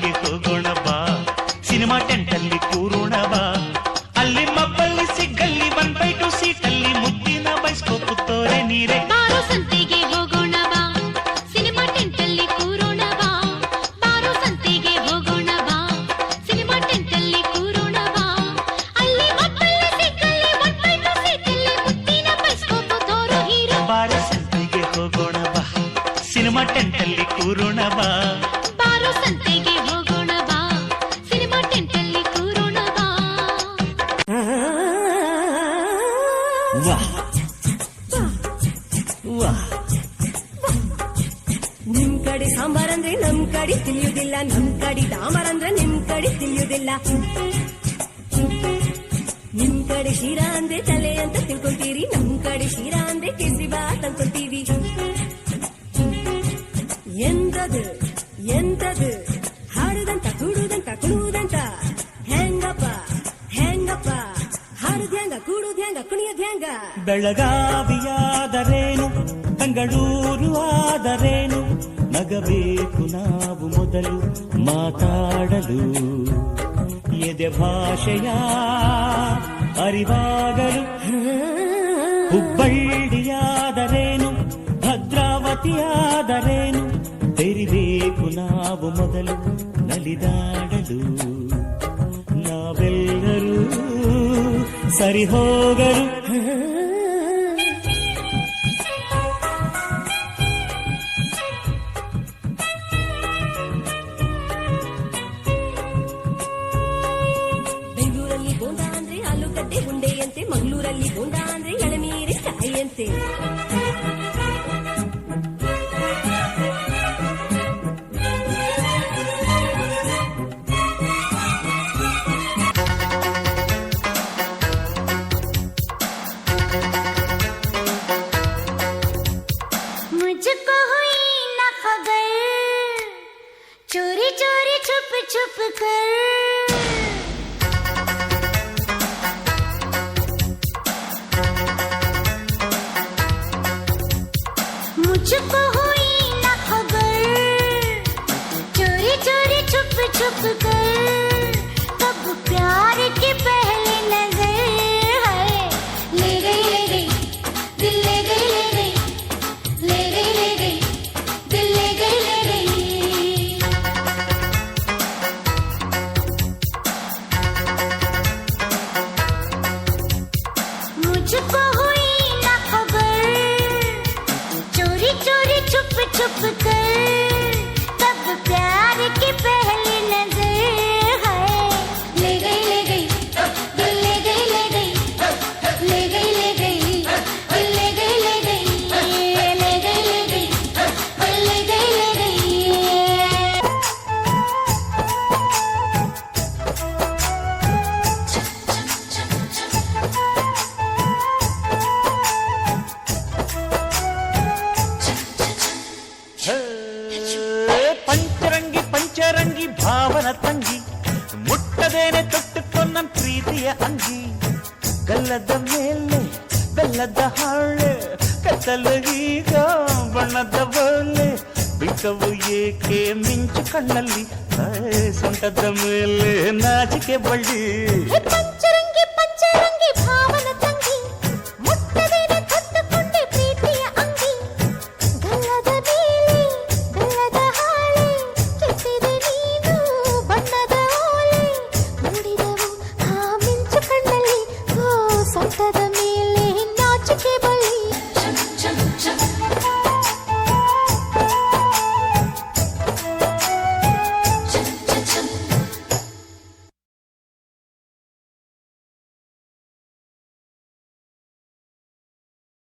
ಸಂತೆಗೆ ಹೋಗೋಣ ಬಾ, ಸಿನಿಮಾ ಟೆಂಟಲ್ಲಿ ಕೂರೋಣ ಬಾ, ಅಲ್ಲಿ ಮಬ್ಬಲ್ಲಿ ಸಿಗ್ಗಲ್ಲಿ 1/2 ಸೀಟಲ್ಲಿ ಮುದ್ದಿನ ಬೈಸ್ಕೋಪ್ ತೋರೆ ನೀರೆ. ಬಾರೋ ಸಂತೆಗೆ ಹೋಗೋಣ ಬಾ, ಸಿನಿಮಾ ಟೆಂಟಲ್ಲಿ ಕೂರೋಣ ಬಾ, ಬಾರೋ ಸಂತೆಗೆ ಹೋಗೋಣ ಬಾ, ಸಿನಿಮಾ ಟೆಂಟಲ್ಲಿ ಕೂರೋಣ ಬಾ, ಅಲ್ಲಿ ಮಬ್ಬಲ್ಲಿ ಸಿಗ್ಗಲ್ಲಿ 1/2 ಸೀಟಲ್ಲಿ ಮುದ್ದಿನ ಬೈಸ್ಕೋಪ್ ತೋರೋ ಹೀರೋ. ಬಾರೋ ಸಂತೆಗೆ ಹೋಗೋಣ ಬಾ, ಸಿನಿಮಾ ಟೆಂಟಲ್ಲಿ ಕೂರೋಣ ಬಾ, ಬಾರೋ ಸಂತೆಗೆ ಹೋಗೋಣ ಬಾ, ಸಿನಿಮಾ ಟೆಂಟಲ್ಲಿ ಕೂರೋಣ ಬಾ. ನಿಮ್ ಕಡೆ ಸಾಂಬಾರ್ ಅಂದ್ರೆ ನಮ್ ಕಡೆ ತಿಳಿಯುವುದಿಲ್ಲ, ನಮ್ ಕಡೆ ಡಾಂಬರ್ ಅಂದ್ರೆ ನಿಮ್ ಕಡೆ ತಿಳಿಯುವುದಿಲ್ಲ. ನಿಮ್ ಕಡೆ ಶೀರಾ ಅಂದ್ರೆ ತಲೆ ಅಂತ ತಿಳ್ಕೊಂತೀರಿ, ನಮ್ ಕಡೆ ಶೀರಾ ಅಂದ್ರೆ ಕೇಸರಿ ಬಾತ್ ಅನ್ಕೊಂತೀವಿ. ಎಂತದು ಎಂತದು ಹಾಡುದಂತ ಕೂಡುದಂತ ಕುಣುವುದಂತ, ಹೆಂಗಪ್ಪ ಹೆಂಗಪ್ಪ ಹಾಡುದ್ ಹೆಂಗ ಕೂಡುದ್ ಹೆಂಗ ಕುಣಿಯೋದ್ ಹೆಂಗ. ಬೆಳಗಾವಿಯಾದರೇನು ಬೆಂಗಳೂರು ಆದರೇನು, ನಗಬೇಕು ನಾವು ಮೊದಲು ಮಾತಾಡಲು, ಎದೆ ಭಾಷೆಯ ಅರಿವಾಗಲು. ಹುಬ್ಬಳ್ಳಿಯಾದರೇನು ಭದ್ರಾವತಿಯಾದರೇನು, ತೆರಿಬೇಕು ನಾವು ಮೊದಲು ನಲಿದಾಡಲು, ನಾವೆಲ್ಲರೂ ಸರಿ ಹೋಗಲು. ಬೆಂಗಳೂರಲ್ಲಿ ಬೋಂಡ ಅಂದ್ರೆ ಆಲೂಗಡ್ಡೆ ಉಂಡೆಯಂತೆ, ಮಂಗಳೂರಲ್ಲಿ ಬೋಂಡ ಅಂದ್ರೆ ಎಳನೀರಿ ಕಾಯಿಯಂತೆ. मुझको हुई न खबर, चोरी चोरी छुप छुप कर, मुझको हुई न खबर, चोरी चोरी छुप छुप कर, कब प्यार की पहली नजर है ले गई दिल ले गई ले गई दिल ले गई. मुझको हुई न खबर, चोरी चोरी छुप छुप कर, तब प्यार की पहली नजर है ले गई दिल ले गई ले गई दिल ले गई ले गई दिल ले गई. ಪಂಚರಂಗಿ ಪಂಚರಂಗಿ ಭಾವನ ತಂಗಿ, ಮುಟ್ಟದೇನೆ ತೊಟ್ಟುಕೊ ನನ್ ಪ್ರೀತಿಯ ಅಂಗಿ, ಗಲ್ಲದ ಮೇಲೆ ಬೆಲ್ಲದ ಹಾಳೆ, ಕತ್ತಲು ಈಗ ಬಣ್ಣದ ಬೋಲೆ, ಬಿಟ್ಟವು ಏಕೆ ಮಿಂಚು ಕಣ್ಣಲ್ಲಿ, ಸೊಂಟದ ಮೇಲೆ ನಾಚಿಕೆ ಬಳ್ಳಿ.